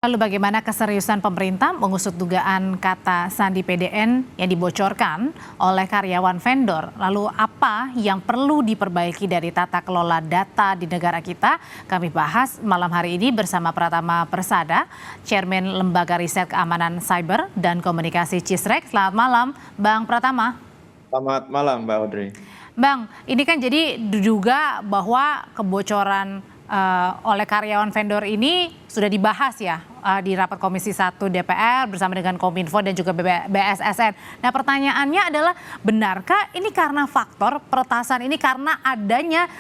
Lalu bagaimana keseriusan pemerintah mengusut dugaan kata sandi PDN yang dibocorkan oleh karyawan vendor? Lalu apa yang perlu diperbaiki dari tata kelola data di negara kita? Kami bahas malam hari ini bersama Pratama Persada, Chairman Lembaga Riset Keamanan Cyber dan Komunikasi CISREC. Selamat malam, Bang Pratama. Selamat malam, Mbak Audrey. Bang, ini kan jadi diduga bahwa kebocoran oleh karyawan vendor ini sudah dibahas ya di rapat Komisi 1 DPR bersama dengan Kominfo dan juga BSSN. Nah, pertanyaannya adalah benarkah ini karena faktor peretasan ini karena adanya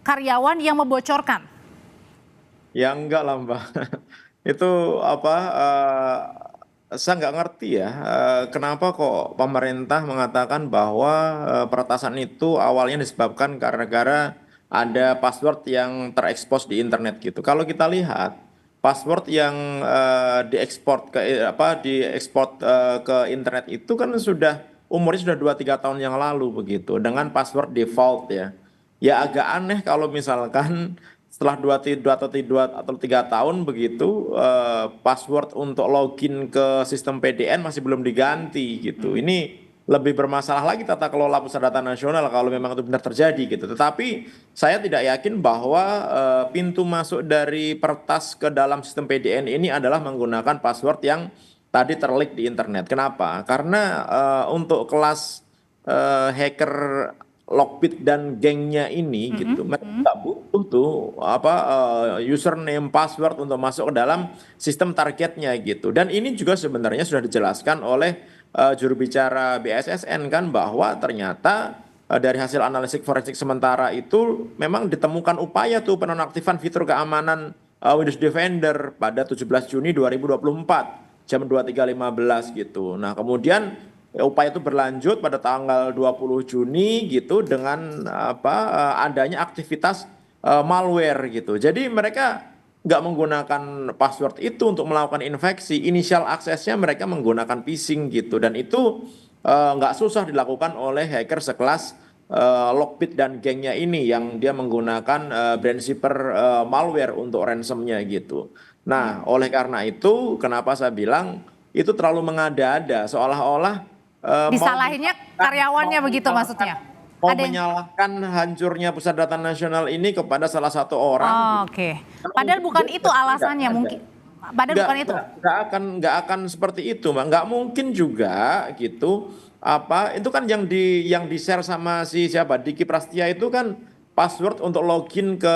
karyawan yang membocorkan? Ya enggak lah, Mbak. Itu apa? Saya nggak ngerti ya, kenapa kok pemerintah mengatakan bahwa peretasan itu awalnya disebabkan karena ada password yang terekspos di internet gitu. Kalau kita lihat password yang diekspor ke internet itu kan umurnya sudah 2-3 tahun yang lalu begitu dengan password default ya. Ya agak aneh kalau misalkan setelah 2 atau 3 tahun begitu password untuk login ke sistem PDN masih belum diganti gitu. Ini lebih bermasalah lagi tata kelola pusat data nasional kalau memang itu benar terjadi gitu. Tetapi saya tidak yakin bahwa pintu masuk dari Pertas ke dalam sistem PDN ini adalah menggunakan password yang tadi terleak di internet. Kenapa? Karena untuk kelas hacker Lockbit dan gengnya ini gitu, mereka nggak butuh tuh username, password untuk masuk ke dalam sistem targetnya gitu. Dan ini juga sebenarnya sudah dijelaskan oleh juru bicara BSSN kan bahwa ternyata dari hasil analisis forensik sementara itu memang ditemukan upaya tuh penonaktifan fitur keamanan Windows Defender pada 17 Juni 2024 jam 23.15 gitu. Nah, kemudian upaya itu berlanjut pada tanggal 20 Juni gitu dengan adanya aktivitas malware gitu. Jadi mereka nggak menggunakan password itu untuk melakukan infeksi. Initial aksesnya mereka menggunakan phishing gitu. Dan itu nggak susah dilakukan oleh hacker sekelas Lockbit dan gengnya ini yang dia menggunakan Brandshipper malware untuk ransomnya gitu. Nah, oleh karena itu kenapa saya bilang itu terlalu mengada-ada seolah-olah Disalahinnya karyawannya begitu maksudnya? mau Ada yang menyalahkan hancurnya pusat data nasional ini kepada salah satu orang. Oke. Padahal bukan itu alasannya mungkin. Padahal bukan itu. Nggak akan seperti itu, Mbak. Nggak mungkin juga gitu. Itu kan yang di share sama si siapa Diki Prastia itu kan password untuk login ke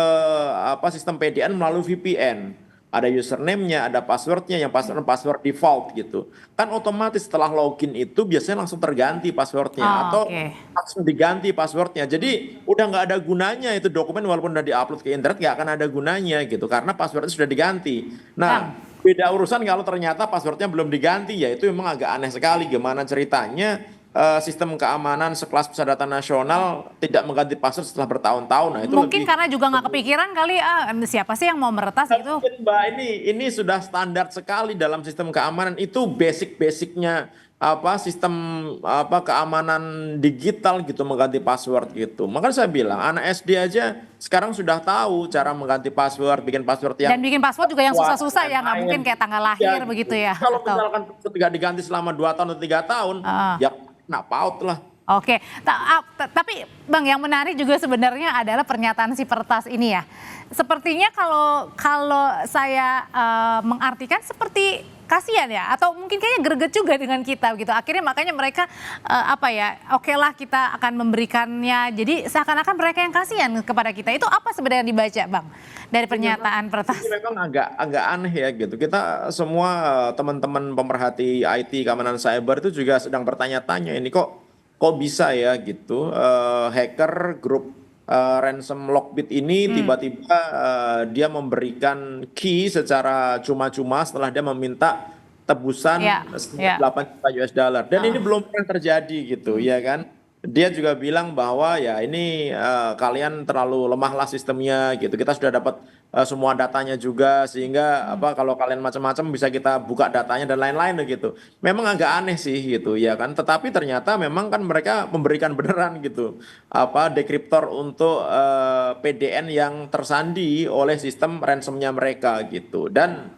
sistem PDN melalui VPN. Ada username-nya, ada passwordnya yang password default gitu. Kan otomatis setelah login itu biasanya langsung terganti passwordnya atau langsung diganti passwordnya. Jadi udah nggak ada gunanya itu dokumen walaupun udah diupload ke internet nggak akan ada gunanya gitu karena passwordnya sudah diganti. Nah, beda urusan kalau ternyata passwordnya belum diganti ya itu memang agak aneh sekali gimana ceritanya sistem keamanan sekelas pusat data nasional tidak mengganti password setelah bertahun-tahun. Nah, itu mungkin lebih karena juga nggak kepikiran kali siapa sih yang mau meretas gitu. mungkin, Mbak, ini sudah standar sekali dalam sistem keamanan itu basic-basicnya sistem keamanan digital gitu mengganti password gitu. Makanya saya bilang anak SD aja sekarang sudah tahu cara mengganti password, bikin password yang Dan bikin password juga yang kuat, susah-susah ya, nggak mungkin kayak tanggal lahir begitu ya. Kalau misalkan ketika diganti selama 2 tahun atau 3 tahun, ya nak paut lah. Oke, tapi Bang yang menarik juga sebenarnya adalah pernyataan si Pertas ini ya. Sepertinya kalau saya mengartikan seperti kasihan ya, atau mungkin kayaknya greget juga dengan kita gitu. Akhirnya makanya mereka oke lah kita akan memberikannya. Jadi seakan-akan mereka yang kasihan kepada kita. Itu apa sebenarnya yang dibaca, Bang, dari pernyataan Pertas? Ini memang agak aneh ya gitu. Kita semua teman-teman pemerhati IT keamanan cyber itu juga sedang bertanya-tanya ini kok bisa ya gitu hacker grup ransom Lockbit ini tiba-tiba dia memberikan key secara cuma-cuma setelah dia meminta tebusan 8 juta US dollar dan ini belum pernah terjadi gitu ya kan. Dia juga bilang bahwa ya ini kalian terlalu lemahlah sistemnya gitu. Kita sudah dapat semua datanya juga, sehingga apa kalau kalian macam-macam bisa kita buka datanya dan lain-lain gitu. Memang agak aneh sih gitu ya kan. Tetapi ternyata memang kan mereka memberikan beneran gitu apa dekriptor untuk PDN yang tersandi oleh sistem ransomnya mereka gitu. Dan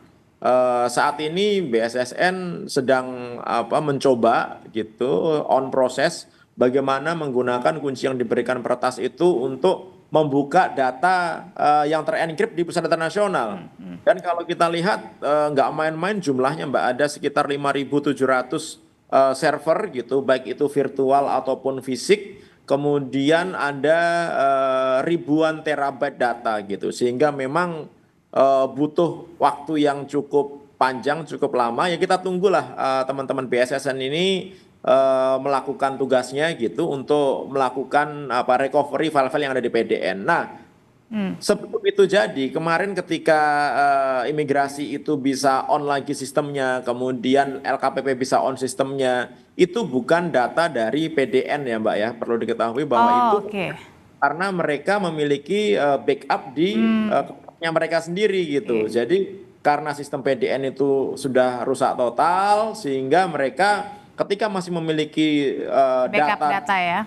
saat ini BSSN sedang apa mencoba gitu on proses bagaimana menggunakan kunci yang diberikan peretas itu untuk membuka data yang terenkrip di pusat data nasional. Dan kalau kita lihat nggak main-main jumlahnya Mbak, ada sekitar 5.700 server gitu, baik itu virtual ataupun fisik. Kemudian ada ribuan terabyte data gitu, sehingga memang butuh waktu yang cukup panjang, cukup lama. Ya kita tunggulah teman-teman BSSN ini melakukan tugasnya gitu untuk melakukan apa recovery file-file yang ada di PDN. Nah, sebelum itu jadi kemarin ketika imigrasi itu bisa on lagi sistemnya, kemudian LKPP bisa on sistemnya, itu bukan data dari PDN ya Mbak ya. Perlu diketahui bahwa itu Oke. karena mereka memiliki backup di komputnya mereka sendiri gitu. Jadi karena sistem PDN itu sudah rusak total sehingga mereka ketika masih memiliki Backup data data ya.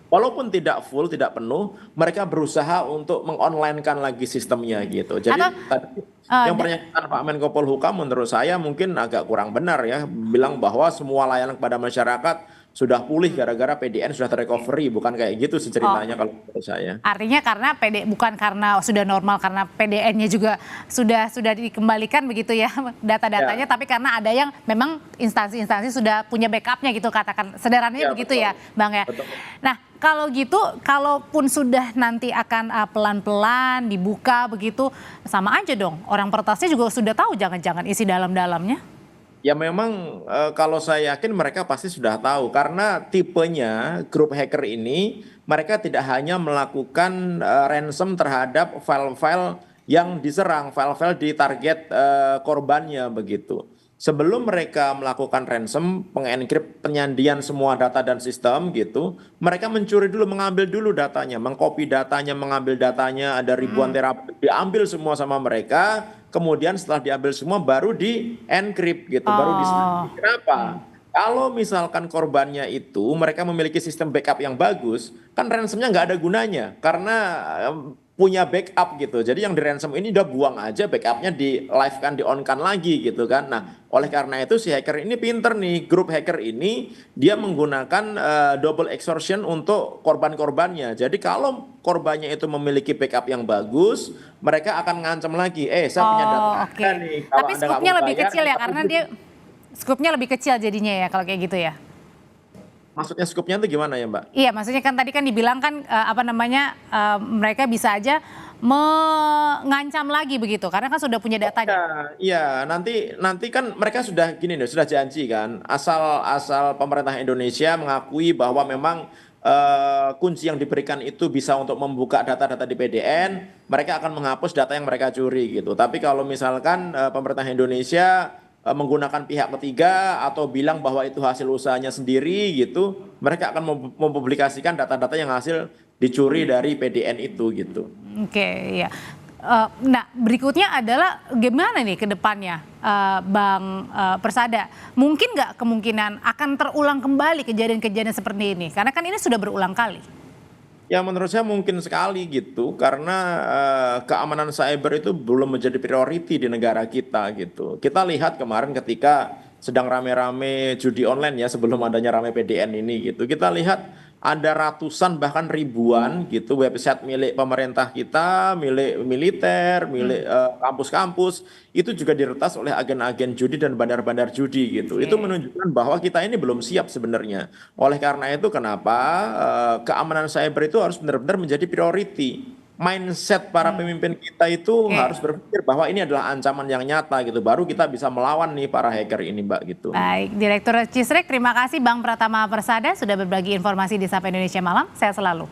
walaupun tidak full, tidak penuh, mereka berusaha untuk mengonlinekan lagi sistemnya gitu. Jadi Atau tadi eh, yang da- pernyataan Pak Menko Polhukam menurut saya mungkin agak kurang benar ya, bilang bahwa semua layanan kepada masyarakat sudah pulih gara-gara PDN sudah terrecovery, bukan kayak gitu sih oh, ceritanya kalau menurut saya. artinya karena bukan karena sudah normal, karena PDN-nya juga sudah dikembalikan begitu ya data-datanya, Ya, tapi karena ada yang memang instansi-instansi sudah punya backupnya gitu, katakan sederhananya ya begitu ya, betul, Bang ya. betul. Nah, kalau gitu, kalaupun sudah nanti akan pelan-pelan dibuka begitu, sama aja dong. Orang peretasnya juga sudah tahu jangan-jangan isi dalam-dalamnya. Ya memang kalau saya yakin mereka pasti sudah tahu karena tipenya grup hacker ini mereka tidak hanya melakukan ransom terhadap file-file yang diserang, file-file di target korbannya begitu. Sebelum mereka melakukan ransom, pengenkrit penyandian semua data dan sistem gitu, mereka mencuri dulu, mengambil dulu datanya, mengcopy datanya, mengambil datanya, ada ribuan terabit, diambil semua sama mereka. Kemudian setelah diambil semua baru di encrypt gitu, baru di Oh, kenapa? Kalau misalkan korbannya itu mereka memiliki sistem backup yang bagus, kan ransomnya nggak ada gunanya karena punya backup gitu. Jadi yang di ransom ini udah buang aja backupnya di live kan, di on kan lagi gitu kan. Nah, oleh karena itu si hacker ini pinter nih, grup hacker ini dia menggunakan double extortion untuk korban-korbannya. Jadi kalau korbannya itu memiliki backup yang bagus, mereka akan ngancam lagi, saya punya data oh, oke. Anda nih. Kalau Tapi Anda nggak skupnya mau lebih bayar, kecil ya, kita karena tutup. dia skupnya lebih kecil jadinya ya kalau kayak gitu ya. Maksudnya skupnya itu gimana ya, Mbak? Iya, maksudnya kan tadi kan dibilang kan apa namanya mereka bisa aja mengancam lagi begitu, karena kan sudah punya datanya. Ya, iya, nanti kan mereka sudah gini nih, sudah janji kan, asal pemerintah Indonesia mengakui bahwa memang kunci yang diberikan itu bisa untuk membuka data-data di PDN, mereka akan menghapus data yang mereka curi gitu. Tapi kalau misalkan pemerintah Indonesia menggunakan pihak ketiga atau bilang bahwa itu hasil usahanya sendiri gitu, mereka akan mempublikasikan data-data yang hasil dicuri dari PDN itu gitu. Oke, iya. Nah, berikutnya adalah gimana nih ke depannya, Bang Persada? Mungkin nggak kemungkinan akan terulang kembali kejadian-kejadian seperti ini? Karena kan ini sudah berulang kali. Ya menurut saya mungkin sekali gitu karena keamanan cyber itu belum menjadi priority di negara kita gitu. Kita lihat kemarin ketika sedang rame-rame judi online ya sebelum adanya rame PDN ini gitu. Kita lihat ada ratusan bahkan ribuan gitu website milik pemerintah kita, milik militer, milik kampus-kampus itu juga diretas oleh agen-agen judi dan bandar-bandar judi gitu. Itu Oke. menunjukkan bahwa kita ini belum siap sebenarnya. Oleh karena itu kenapa keamanan cyber itu harus benar-benar menjadi priority. Mindset para pemimpin kita itu Oke. harus berpikir bahwa ini adalah ancaman yang nyata gitu. Baru kita bisa melawan nih para hacker ini, Mbak gitu. Baik, Direktur Cisrek, terima kasih Bang Pratama Persada sudah berbagi informasi di Sapa Indonesia Malam. Sehat selalu.